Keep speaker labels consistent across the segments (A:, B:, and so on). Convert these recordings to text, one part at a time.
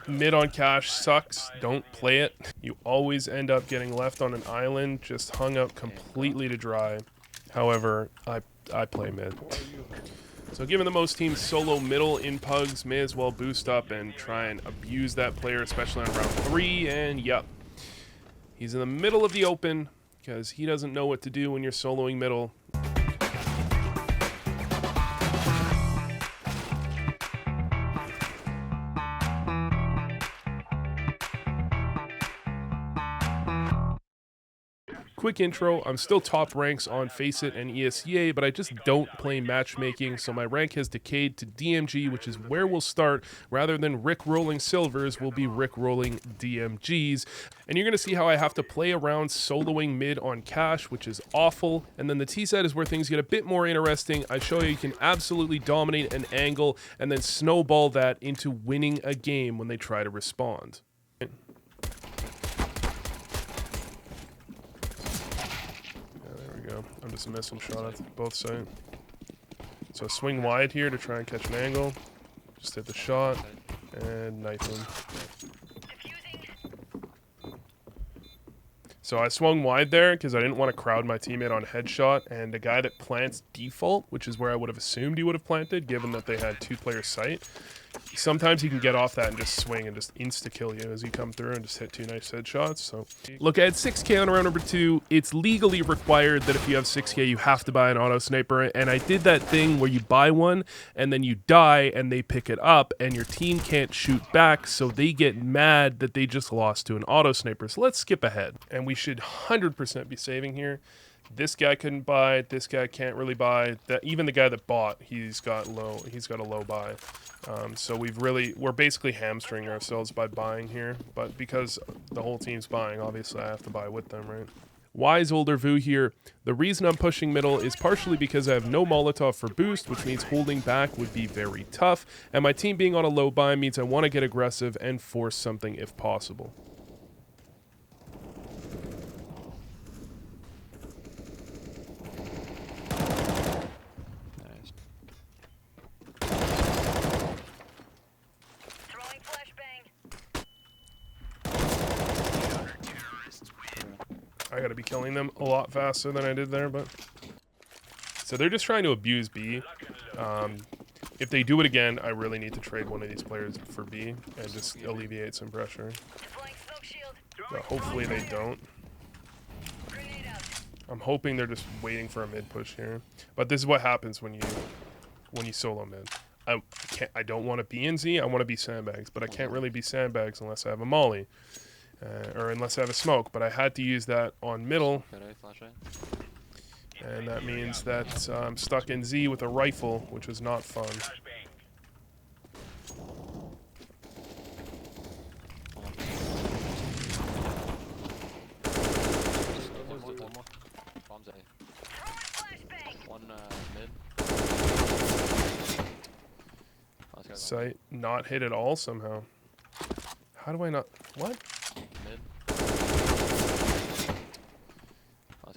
A: Mid on cash sucks. Don't play it. You always end up getting left on an island, just hung out completely to dry. However, I play mid. So given that most teams solo middle in pugs, may as well boost up and try and abuse that player, especially on round 3. And yep, he's in the middle of the open because he doesn't know what to do when you're soloing middle. Quick intro, I'm still top ranks on Faceit and ESEA, but I just don't play matchmaking, so my rank has decayed to DMG, which is where we'll start. Rather than Rick-rolling silvers, we'll be Rick-rolling DMGs. And you're going to see how I have to play around soloing mid on cash, which is awful. And then the T-side is where things get a bit more interesting. I show you can absolutely dominate an angle and then snowball that into winning a game when they try to respond. I'm just a missile shot at both sides. So swing wide here to try and catch an angle. Just hit the shot and knife him. So I swung wide there because I didn't want to crowd my teammate on headshot, and the guy that plants default, which is where I would have assumed he would have planted given that they had 2-player sight. Sometimes he can get off that and just swing and just insta-kill you as you come through and just hit 2 nice headshots. So look, I had 6k on round number 2. It's legally required that if you have 6k, you have to buy an auto sniper. And I did that thing where you buy one and then you die and they pick it up and your team can't shoot back. So they get mad that they just lost to an auto sniper. So let's skip ahead. And we should 100% be saving here. This guy couldn't buy. This guy can't really buy. That even the guy that bought, he's got a low buy. So we're basically hamstringing ourselves by buying here. But because the whole team's buying, obviously I have to buy with them, right? Wise older Vu here. The reason I'm pushing middle is partially because I have no Molotov for boost, which means holding back would be very tough. And my team being on a low buy means I want to get aggressive and force something if possible. I gotta be killing them a lot faster than I did there, but... So they're just trying to abuse B. If they do it again, I really need to trade one of these players for B and just alleviate some pressure. But hopefully they don't. I'm hoping they're just waiting for a mid push here. But this is what happens when you solo mid. I don't want to be in Z, I want to be sandbags, but I can't really be sandbags unless I have a molly. Or unless I have a smoke, but I had to use that on middle. And that means that I'm stuck in Z with a rifle, which was not fun. Sight not hit at all somehow. How do I not... What?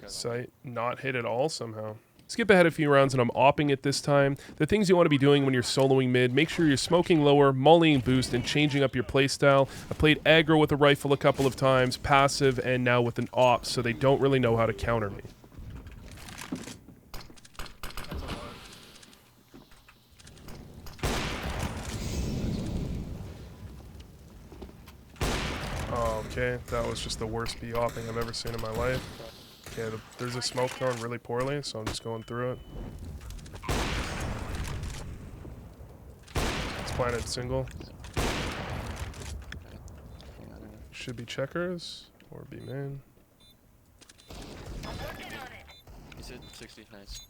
A: Sight not hit at all somehow. Skip ahead a few rounds and I'm opping it this time. The things you want to be doing when you're soloing mid, make sure you're smoking lower, mollying boost, and changing up your playstyle. I played aggro with a rifle a couple of times, passive, and now with an op, so they don't really know how to counter me. Oh, okay, that was just the worst B-opping I've ever seen in my life. Okay, there's a smoke going really poorly, so I'm just going through it. It's planted single. Should be checkers or be main.
B: He's hit 60, nice.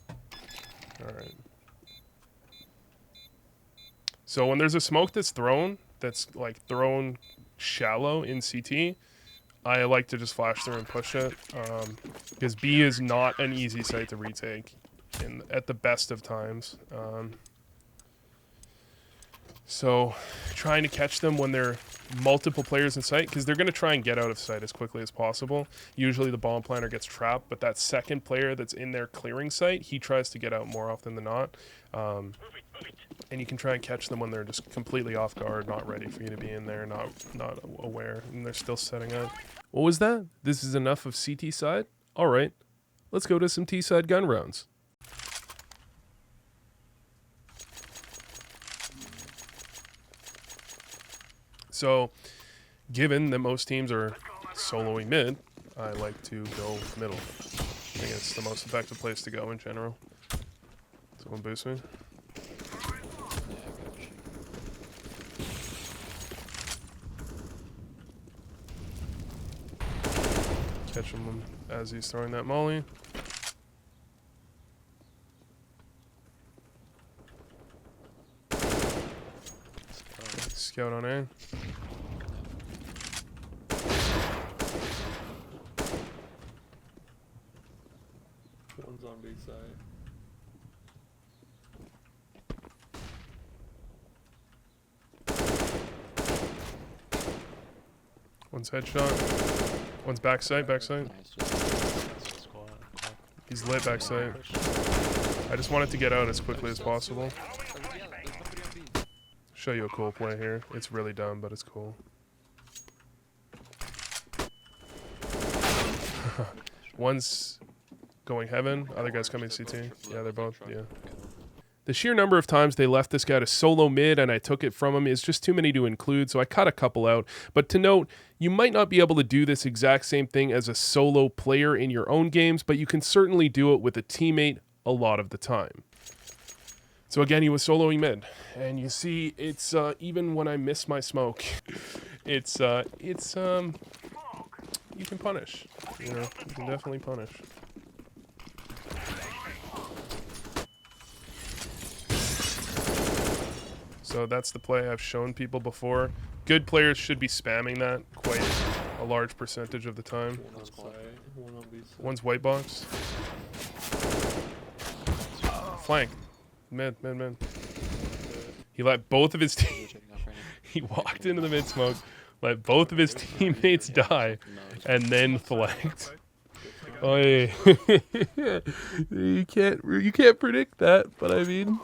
A: Alright. So when there's a smoke that's like thrown shallow in CT, I like to just flash through and push it, because B is not an easy site to retake at the best of times. So trying to catch them when there are multiple players in sight, because they're going to try and get out of sight as quickly as possible. Usually the bomb planter gets trapped, but that second player that's in their clearing site, he tries to get out more often than not. and you can try and catch them when they're just completely off guard, not ready for you to be in there, not aware, and they're still setting up. What was that? This is enough of CT side? All right, let's go to some T side gun rounds. So, given that most teams are soloing mid, I like to go middle. I think it's the most effective place to go in general. Someone boost me. Catch him as he's throwing that molly. Scout on A.
C: One's on B side.
A: One's headshot. One's backside, backside. He's lit backside. I just want it to get out as quickly as possible. Show you a cool play here. It's really dumb, but it's cool. One's going heaven, other guy's coming CT. Yeah, they're both, yeah. The sheer number of times they left this guy to solo mid and I took it from him is just too many to include, so I cut a couple out. But to note, you might not be able to do this exact same thing as a solo player in your own games, but you can certainly do it with a teammate a lot of the time. So again, he was soloing mid, and you see, it's even when I miss my smoke, you can punish. You know, you can definitely punish. So that's the play I've shown people before. Good players should be spamming that quite a large percentage of the time. One's white box. Flank. Mid. He let both of his he walked into the mid smoke, let both of his teammates die, and then flanked. Oh yeah. you can't predict that, but I mean.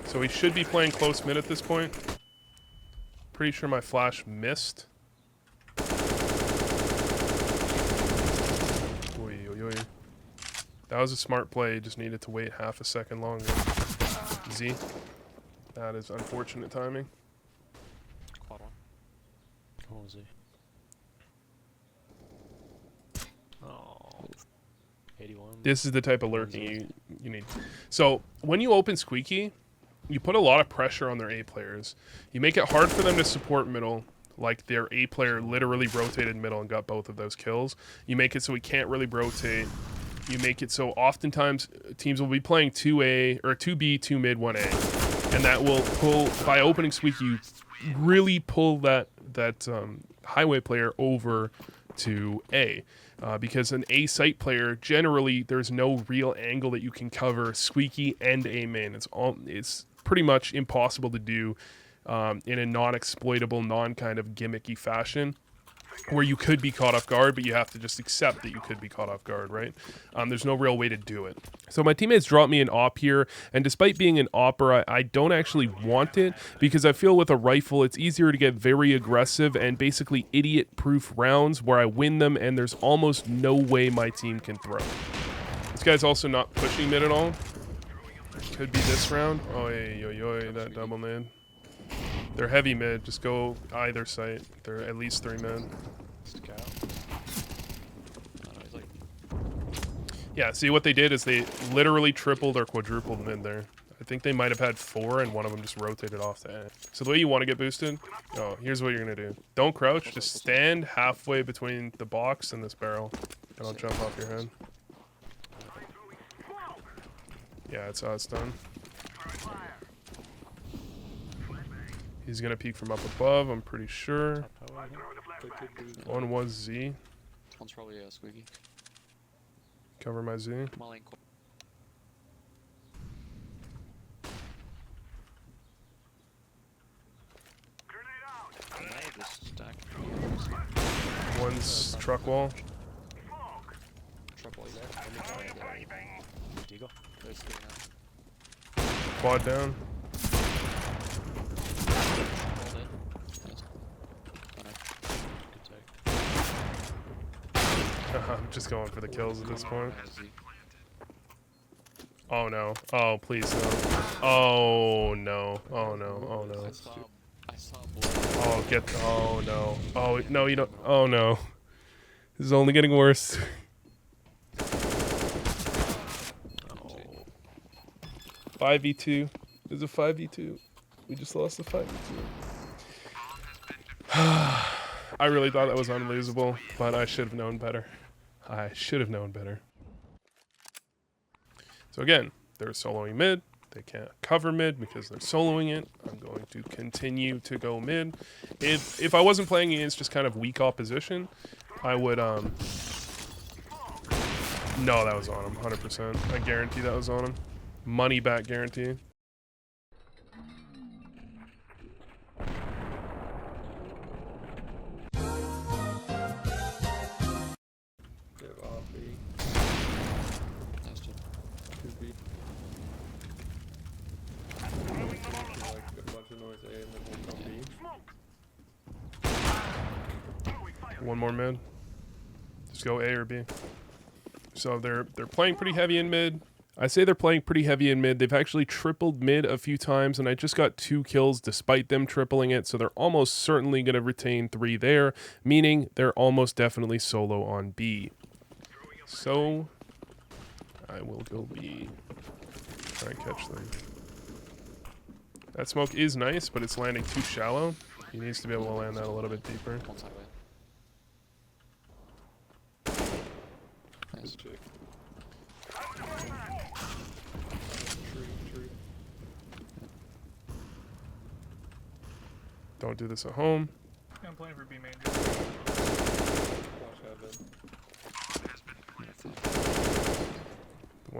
A: So we should be playing close mid at this point. Pretty sure my flash missed. Oy, oy, oy. That was a smart play. Just needed to wait half a second longer. Z. That is unfortunate timing.
B: Quad one. Oh, Z. Oh. 81.
A: This is the type of lurking you need. So when you open Squeaky, you put a lot of pressure on their A players. You make it hard for them to support middle, like their A player literally rotated middle and got both of those kills. You make it so he can't really rotate. You make it so oftentimes teams will be playing 2A or 2B, 2 mid, 1A. And that will pull, by opening Squeaky, you really pull that highway player over to A. Because an A site player, generally, there's no real angle that you can cover Squeaky and A main. It's pretty much impossible to do in a non-exploitable, non-kind of gimmicky fashion where you could be caught off guard, but you have to just accept that you could be caught off guard, right? There's no real way to do it. So my teammates dropped me an op here, and despite being an opper, I don't actually want it because I feel with a rifle, it's easier to get very aggressive and basically idiot-proof rounds where I win them, and there's almost no way my team can throw. This guy's also not pushing mid at all. Could be this round. Oh, yo, that double mid. They're heavy mid. Just go either site. They're at least 3 mid. Yeah, see what they did is they literally tripled or quadrupled mid there. I think they might have had 4 and one of them just rotated off the end. So the way you want to get boosted, here's what you're going to do. Don't crouch, just stand halfway between the box and this barrel. And I'll jump off your head. Yeah, that's how it's done. He's going to peek from up above, I'm pretty sure. One was Z.
B: One's probably Squeaky.
A: Cover my Z. One's truck wall.
B: Truck wall, Eagle.
C: Nice game.
A: Quad down.
B: All dead. Nice. Oh, no. Good take.
A: I'm just going for the kills at this point.
B: Has he?
A: Oh no. Oh, please no. Oh no. Oh no. Oh no.
B: I saw a boy.
A: Oh, get. Oh no. Oh, no, you don't. Oh no. This is only getting worse.
B: Oh.
A: 5v2. There's a 5v2. We just lost the 5v2. I really thought that was unlosable, but I should have known better. I should have known better. So again, they're soloing mid. They can't cover mid because they're soloing it. I'm going to continue to go mid. If I wasn't playing against just kind of weak opposition, I would no, that was on him, 100%. I guarantee that was on him. Money back guarantee.
C: They have off B.
B: Nice dude.
C: 2B. Like a bunch of noise A and then we'll come B.
A: One more mid. Just go A or B. So they're playing pretty heavy in mid. I say they're playing pretty heavy in mid. They've actually tripled mid a few times, and I just got 2 kills despite them tripling it, so they're almost certainly going to retain 3 there, meaning they're almost definitely solo on B. So I will go B. Try and catch them. That smoke is nice, but it's landing too shallow. He needs to be able to land that a little bit deeper.
B: One side way. Nice.
C: Good check. Tree.
A: Don't do this at home.
D: I'm playing for B main.
C: Watch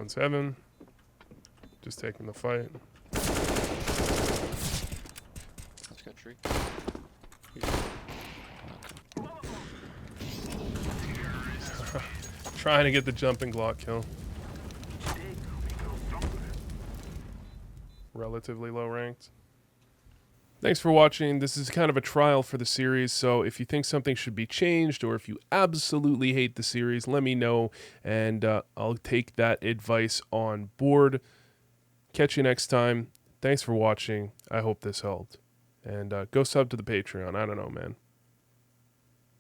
C: heaven.
A: 1-7. Just taking the fight.
B: Let's go tree.
A: Trying to get the jumping Glock kill. Relatively low ranked. Thanks for watching. This is kind of a trial for the series, so if you think something should be changed or if you absolutely hate the series, let me know, and I'll take that advice on board. Catch you next time. Thanks for watching. I hope this helped. And go sub to the Patreon. I don't know, man.